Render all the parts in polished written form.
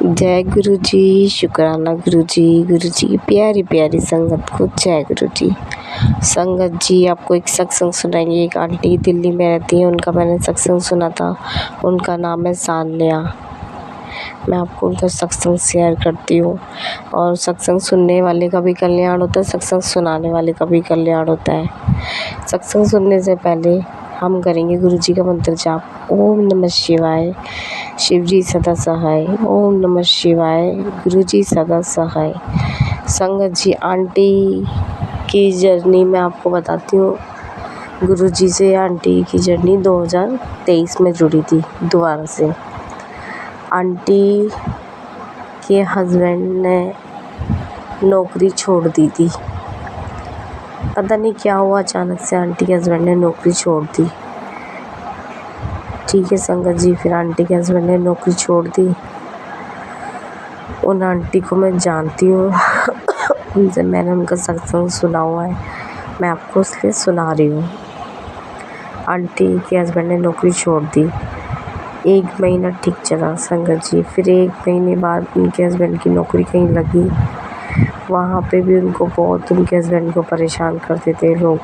जय गुरु जी, शुक्राना गुरु जी की प्यारी प्यारी संगत को जय गुरु जी। संगत जी आपको एक सत्संग सुनाएंगे। एक आंटी दिल्ली में रहती है, उनका मैंने सत्संग सुना था। उनका नाम है सान्या। मैं आपको उनका सत्संग शेयर करती हूँ। और सत्संग सुनने वाले का भी कल्याण होता है, सत्संग सुनाने वाले का भी कल्याण होता है। सत्संग सुनने से पहले हम करेंगे गुरु जी का मंत्र जाप। ओम नमः शिवाय, शिव जी सदा सहाय। ओम नमः शिवाय, गुरु जी सदा सहाय। संगत जी, आंटी की जर्नी मैं आपको बताती हूँ। गुरु जी से आंटी की जर्नी 2023 में जुड़ी थी दोबारा से। आंटी के हस्बैंड ने नौकरी छोड़ दी थी। पता नहीं क्या हुआ, अचानक से आंटी के हस्बैंड ने नौकरी छोड़ दी। ठीक है संगत जी, फिर आंटी के हस्बैंड ने नौकरी छोड़ दी। उन आंटी को मैं जानती हूँ उनसे मैंने उनका सत्संग सुना हुआ है, मैं आपको इसलिए सुना रही हूँ। आंटी के हस्बैंड ने नौकरी छोड़ दी। 1 महीना ठीक चला संगत जी। फिर 1 महीने बाद उनके हस्बैंड की नौकरी कहीं लगी। वहाँ पे भी उनको बहुत उनके हस्बैंड को परेशान करते थे लोग।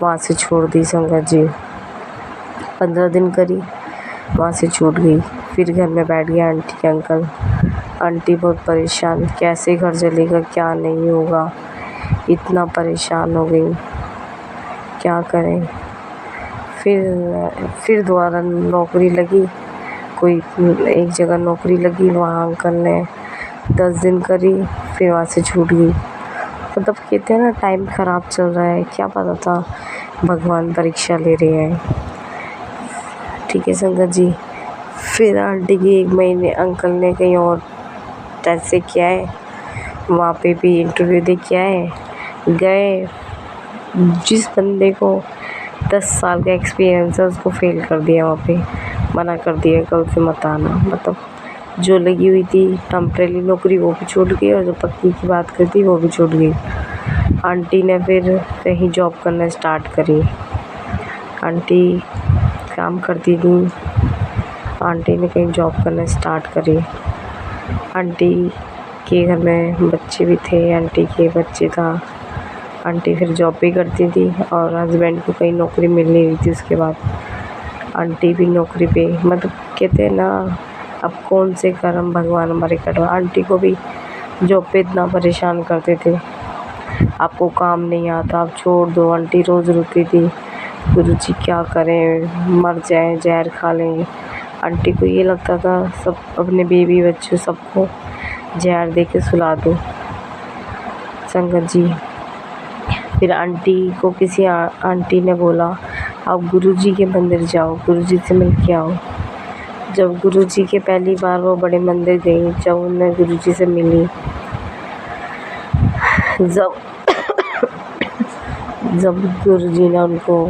वहाँ से छोड़ दी संगत जी। 15 दिन करी, वहाँ से छूट गई। फिर घर में बैठ गया आंटी के अंकल। आंटी बहुत परेशान, कैसे घर चलेगा, क्या नहीं होगा, इतना परेशान हो गई, क्या करें। फिर दोबारा नौकरी लगी, कोई एक जगह नौकरी लगी। वहाँ अंकल ने 10 दिन करी, फिर वहाँ से छूट गई। मतलब कहते हैं ना, टाइम ख़राब चल रहा है, क्या पता था भगवान परीक्षा ले रहे हैं। ठीक है संगत जी। फिर आंटी की 1 महीने अंकल ने कहीं और टेस्ट से किया है, वहाँ पे भी इंटरव्यू दे के आए। गए, जिस बंदे को 10 साल का एक्सपीरियंस है उसको फेल कर दिया। वहाँ पे मना कर दिया, कल से मत आना। मतलब जो लगी हुई थी टेम्परेरी नौकरी वो भी छूट गई, और जो पक्की की बात करती वो भी छूट गई। आंटी ने फिर कहीं जॉब करना स्टार्ट करी। आंटी काम करती थी, आंटी ने कहीं जॉब करना स्टार्ट करी। आंटी के घर में बच्चे भी थे, आंटी के बच्चे था। आंटी फिर जॉब भी करती थी और हस्बैंड को कहीं नौकरी मिल नहीं रही थी। उसके बाद आंटी भी नौकरी पे, मतलब कहते हैं ना, अब कौन से कर्म भगवान हमारे करवा। आंटी को भी जॉब पे इतना परेशान करते थे, आपको काम नहीं आता, आप छोड़ दो। आंटी रोज़ रोती थी, गुरु जी क्या करें, मर जाएं, जहर खा लें। आंटी को ये लगता था सब अपने बीवी बच्चों सबको जहर दे के सुला दो संगत जी। फिर आंटी को किसी आंटी ने बोला, आप गुरु जी के मंदिर जाओ, गुरु जी से मिल के आओ। जब गुरु जी के पहली बार वो बड़े मंदिर गई, जब उन्हें गुरु जी से मिली, जब गुरु जी ने उनको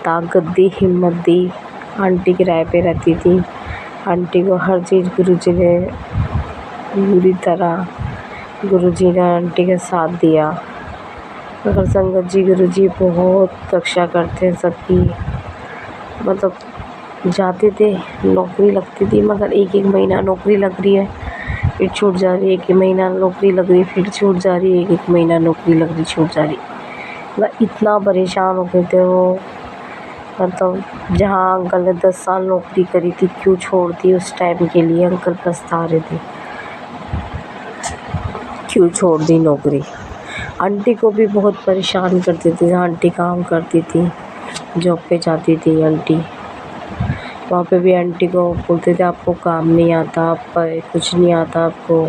ताकत दी, हिम्मत दी। आंटी किराए पे रहती थी। आंटी को हर चीज़ गुरु जी ने पूरी तरह, गुरु जी ने आंटी का साथ दिया। मगर संगत जी, गुरु जी बहुत रक्षा करते हैं सबकी। मतलब जाते थे, नौकरी लगती थी, मगर 1-1 महीना नौकरी लग रही है फिर छूट जा रही है, 1 महीना नौकरी लग रही फिर छूट जा रही है, 1-1 महीना नौकरी लग रही छूट जा रही। मतलब इतना परेशान हो गए थे वो। मतलब जहाँ अंकल ने 10 साल नौकरी करी थी, क्यों छोड़ दी उस टाइम के लिए, अंकल पछता रहे थे क्यों छोड़ दी नौकरी। आंटी को भी बहुत परेशान करते थे। आंटी काम करती थी, जॉब पे जाती थी आंटी, वहाँ पे भी आंटी को बोलते थे आपको काम नहीं आता, आप कुछ नहीं आता आपको,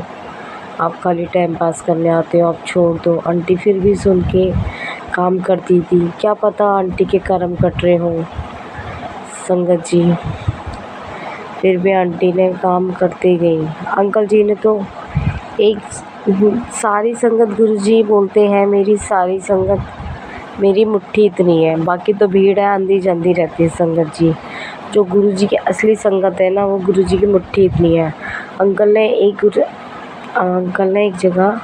आप खाली टाइम पास करने आते हो, आप छोड़ दो। आंटी फिर भी सुन के काम करती थी। क्या पता आंटी के कर्म कट रहे हों संगत जी। फिर भी आंटी ने काम करते गई। अंकल जी ने तो एक सारी संगत, गुरु जी बोलते हैं मेरी सारी संगत मेरी मुट्ठी इतनी है, बाकी तो भीड़ है, आंधी जांदी रहती है संगत जी। जो गुरु जी की असली संगत है ना, वो गुरु जी की मुट्ठी इतनी है। अंकल ने एक जगह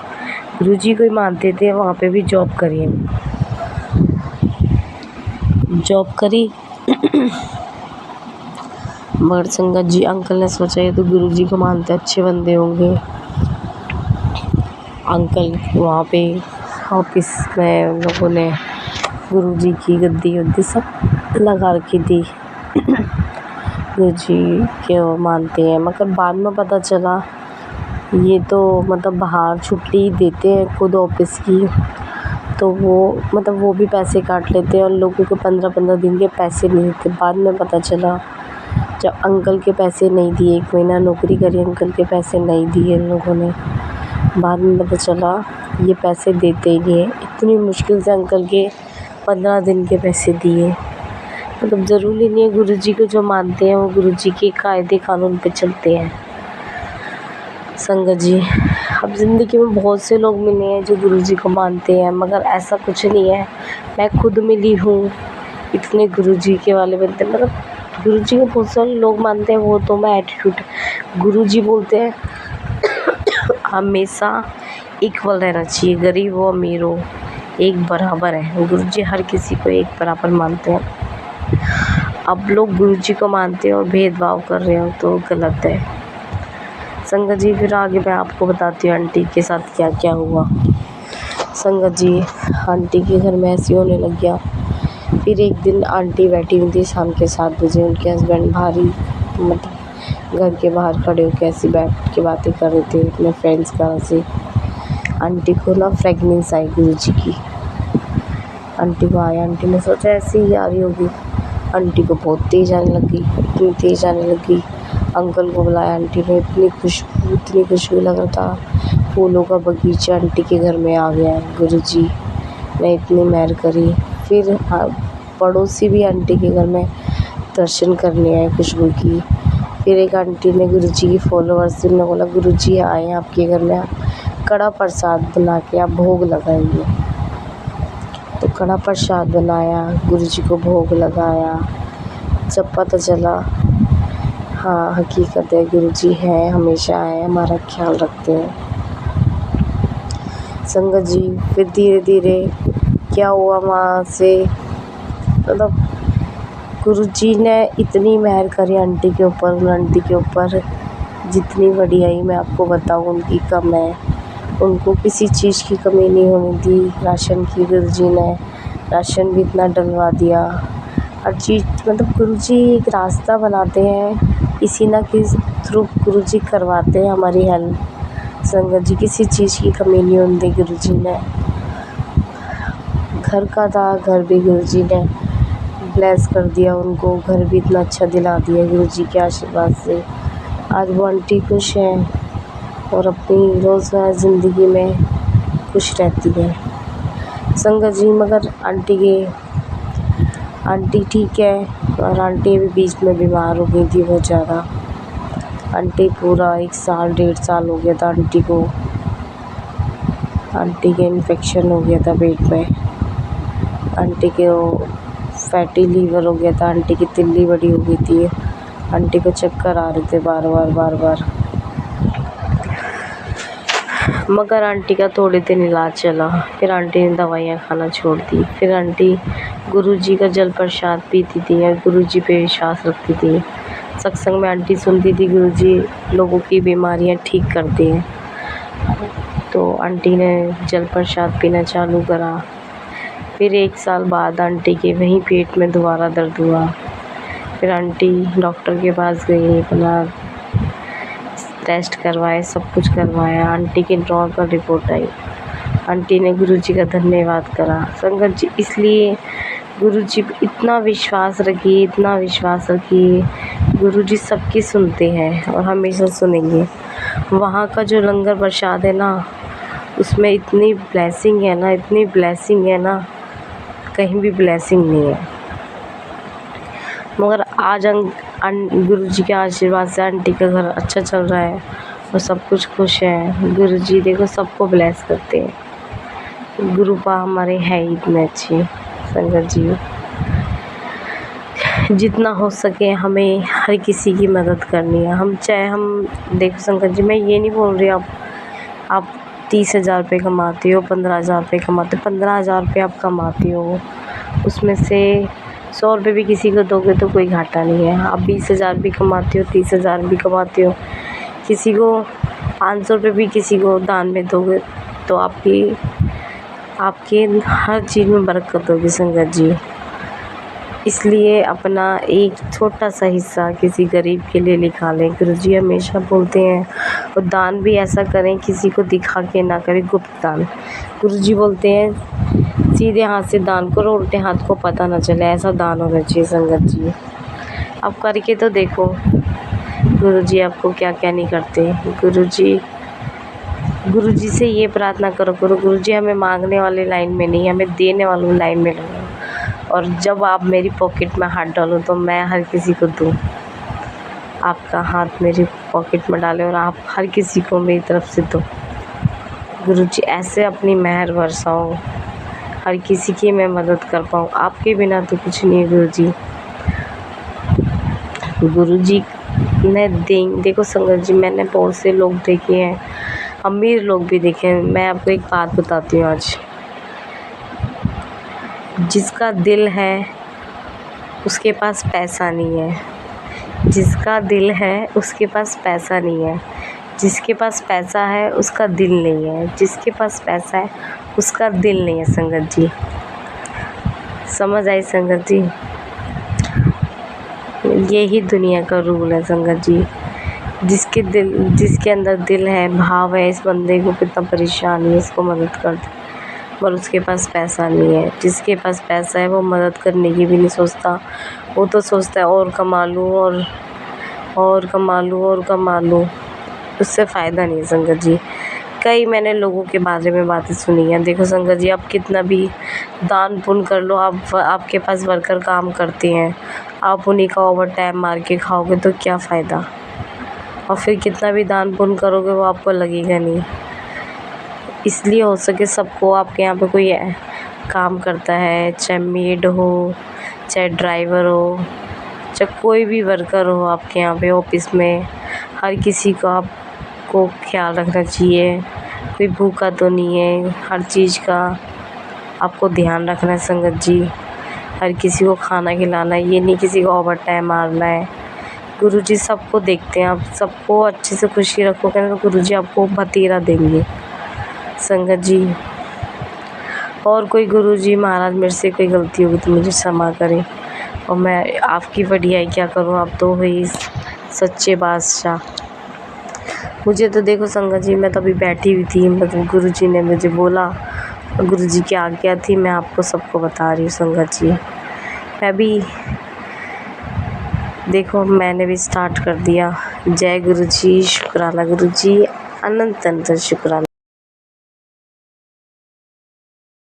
गुरु जी को ही मानते थे, वहाँ पे भी जॉब करी मगर संगत जी अंकल ने सोचा ये तो गुरुजी को मानते अच्छे बंदे होंगे। अंकल वहाँ पे ऑफिस में उन लोगों ने गुरुजी की गद्दी वद्दी सब लगा रखी थी। गुरुजी को मानते हैं, मगर बाद में पता चला ये तो मतलब बाहर छुट्टी देते हैं खुद ऑफिस की, तो वो मतलब वो भी पैसे काट लेते हैं और लोगों को 15-15 दिन के पैसे नहीं देते। बाद में पता चला जब अंकल के पैसे नहीं दिए, 1 महीना नौकरी करी, अंकल के पैसे नहीं दिए इन लोगों ने। बाद में पता चला ये पैसे देते ही नहीं है। इतनी मुश्किल से अंकल के 15 दिन के पैसे दिए। मतलब ज़रूरी नहीं है गुरुजी को जो मानते हैं वो गुरुजी के कायदे कानून पे चलते हैं। संगत जी, अब ज़िंदगी में बहुत से लोग मिले हैं जो गुरुजी को मानते हैं, मगर ऐसा कुछ नहीं है। मैं खुद मिली हूँ इतने गुरुजी के वाले बंदे, मतलब गुरुजी को बहुत सारे लोग मानते हैं, वो तो मैं एटीट्यूड। गुरुजी बोलते हैं हमेशा इक्वल रहना चाहिए, गरीब हो अमीर हो एक बराबर है। गुरुजी हर किसी को एक बराबर मानते हैं। अब लोग गुरुजी को मानते हैं और भेदभाव कर रहे हो तो गलत है। संगत जी, फिर आगे मैं आपको बताती हूँ आंटी के साथ क्या क्या हुआ। संगत जी, आंटी के घर में ऐसे होने लग गया। फिर एक दिन आंटी बैठी हुई थी शाम के 7 बजे, उनके हस्बैंड भारी मतलब घर के बाहर खड़े होकर ऐसी बैठ के बातें कर रहे थे अपने फ्रेंड्स का से। आंटी को ना फ्रेगनेंस आई गुरुजी की। आंटी को आया, आंटी ने सोचा ऐसे ही आ रही होगी। आंटी को बहुत तेज़ आने लगी, इतनी तेज़ आने लगी। अंकल को बुलाया आंटी ने, इतनी खुशबू लग रहा था फूलों का बगीचा आंटी के घर में आ गया है। गुरुजी ने इतनी मेहर करी। फिर पड़ोसी भी आंटी के घर में दर्शन करने आए खुशबू की। फिर एक आंटी ने गुरुजी की फॉलोअर्स ने बोला गुरुजी आए हैं आपके घर में, कड़ा प्रसाद बना के आप भोग लगाइए। तो कड़ा प्रसाद बनाया, गुरुजी को भोग लगाया। जब पता चला हाँ हकीकत है गुरुजी हैं, हमेशा आए, हमारा ख्याल रखते हैं। संगत जी, फिर धीरे धीरे क्या हुआ वहाँ से, मतलब गुरुजी ने इतनी मेहर करी आंटी के ऊपर, उन आंटी के ऊपर जितनी बढ़ियाई मैं आपको बताऊँ उनकी कम है। उनको किसी चीज़ की कमी नहीं होने दी। राशन की गुरुजी ने राशन भी इतना डलवा दिया। हर चीज़ मतलब गुरुजी एक रास्ता बनाते हैं, किसी ना किसी थ्रू गुरुजी करवाते हैं हमारी हेल्प। संगत जी, किसी चीज़ की कमी नहीं होने दी गुरुजी ने। घर का था, घर भी गुरुजी ने ब्लेस कर दिया उनको, घर भी इतना अच्छा दिला दिया गुरुजी के आशीर्वाद से। आज वो आंटी खुश हैं और अपनी रोज़गार ज़िंदगी में खुश रहती है। संगत जी, मगर आंटी ठीक है, और आंटी भी बीच में बीमार हो गई थी बहुत ज़्यादा। आंटी पूरा 1 साल 1.5 साल हो गया था आंटी को। आंटी के इन्फेक्शन हो गया था पेट में, आंटी के वो फैटी लीवर हो गया था, आंटी की तिल्ली बड़ी हो गई थी, आंटी को चक्कर आ रहे थे बार बार। मगर आंटी का थोड़े दिन इलाज चला, फिर आंटी ने दवाइयाँ खाना छोड़ दी। फिर आंटी गुरुजी का जल प्रसाद पीती थी और गुरुजी पे विश्वास रखती थी। सत्संग में आंटी सुनती थी गुरुजी लोगों की बीमारियाँ ठीक करते हैं, तो आंटी ने जल प्रसाद पीना चालू करा। फिर 1 साल बाद आंटी के वहीं पेट में दोबारा दर्द हुआ। फिर आंटी डॉक्टर के पास गई, अपना टेस्ट करवाए, सब कुछ करवाया। आंटी की नॉर्मल रिपोर्ट आई। आंटी ने गुरुजी का धन्यवाद करा। संगत जी, इसलिए गुरुजी पे इतना विश्वास रखिए, गुरुजी सबकी सुनते हैं और हमेशा सुनेंगे। वहाँ का जो लंगर प्रसाद है ना, उसमें इतनी ब्लेसिंग है ना, कहीं भी ब्लेसिंग नहीं है। मगर आज गुरुजी के आशीर्वाद से आंटी का घर अच्छा चल रहा है और सब कुछ खुश है। गुरुजी देखो सबको ब्लेस करते हैं। गुरुपा हमारे है ही इतने अच्छे। संगत जी, जितना हो सके हमें हर किसी की मदद करनी है। हम देखो संगत जी, मैं ये नहीं बोल रही आप 30,000 रुपये कमाते हो, 15,000 रुपये कमाते हो, 15,000 रुपये आप कमाते हो, उसमें से 100 रुपये भी किसी को दोगे तो कोई घाटा नहीं है। आप 20,000 भी कमाते हो, 30,000 भी कमाते हो, किसी को 500 रुपये भी किसी को दान में दोगे तो आपके हर चीज़ में बरकत होगी संगत जी। इसलिए अपना एक छोटा सा हिस्सा किसी गरीब के लिए निकालें। गुरुजी हमेशा बोलते हैं, और दान भी ऐसा करें किसी को दिखा के ना करें, गुप्त दान। गुरुजी बोलते हैं सीधे हाथ से दान करो, उल्टे हाथ को पता ना चले, ऐसा दान होना चाहिए संगत जी। आप करके तो देखो, गुरुजी आपको क्या क्या नहीं करते। गुरुजी से ये प्रार्थना करो गुरुजी हमें मांगने वाले लाइन में नहीं, हमें देने वालों लाइन में लगाओ, और जब आप मेरी पॉकेट में हाथ डालो तो मैं हर किसी को दूँ। आपका हाथ मेरी पॉकेट में डालें और आप हर किसी को मेरी तरफ से दो। गुरुजी ऐसे अपनी मेहर बरसाओ, हर किसी की मैं मदद कर पाऊँ। आपके बिना तो कुछ नहीं है गुरुजी। गुरुजी ने देखो संगत जी, मैंने बहुत से लोग देखे हैं, अमीर लोग भी देखे हैं। मैं आपको एक बात बताती हूँ आज, जिसका दिल है उसके पास पैसा नहीं है। जिसका दिल है उसके पास पैसा नहीं है। जिसके पास पैसा है उसका दिल नहीं है। जिसके पास पैसा है उसका दिल नहीं है संगत जी। समझ आई संगत जी? यही दुनिया का रूल है संगत जी। जिसके अंदर दिल है, भाव है, इस बंदे को कितना परेशानी है, इसको मदद कर दे, पर उसके पास पैसा नहीं है। जिसके पास पैसा है वो मदद करने की भी नहीं सोचता, वो तो सोचता है और कमा लूँ और कमा लूँ। उससे फ़ायदा नहीं है संगत जी। कई मैंने लोगों के बारे में बातें सुनी हैं। देखो संगत जी, आप कितना भी दान पुण्य कर लो, आपके पास वर्कर काम करते हैं, आप उन्हीं का ओवर टाइम मार के खाओगे तो क्या फ़ायदा। और फिर कितना भी दान पुण्य करोगे वो आपको लगेगा नहीं। इसलिए हो सके सबको, आपके यहाँ पे कोई काम करता है, चाहे मेड हो, चाहे ड्राइवर हो, चाहे कोई भी वर्कर हो आपके यहाँ पे ऑफिस में, हर किसी का आपको ख्याल रखना चाहिए। कोई भूखा तो नहीं है, हर चीज़ का आपको ध्यान रखना है संगत जी। हर किसी को खाना खिलाना है, ये नहीं किसी को ओवर टाइम मारना है। गुरुजी सबको देखते हैं, आप सबको अच्छे से खुशी रखोगे ना तो गुरुजी आपको भतीरा देंगे संगत जी। और कोई गुरुजी महाराज मेरे से कोई गलती होगी तो मुझे क्षमा करें, और मैं आपकी बढ़ियाई क्या करूं, आप तो हुई सच्चे बादशाह। मुझे तो देखो संगत जी, मैं तो अभी बैठी हुई थी, मतलब गुरुजी ने मुझे बोला, गुरुजी की आज्ञा थी, मैं आपको सबको बता रही हूँ संगत जी। मैं भी देखो, मैंने भी स्टार्ट कर दिया। जय गुरुजी, शुक्राना गुरुजी, अनंत अनंत शुक्राना।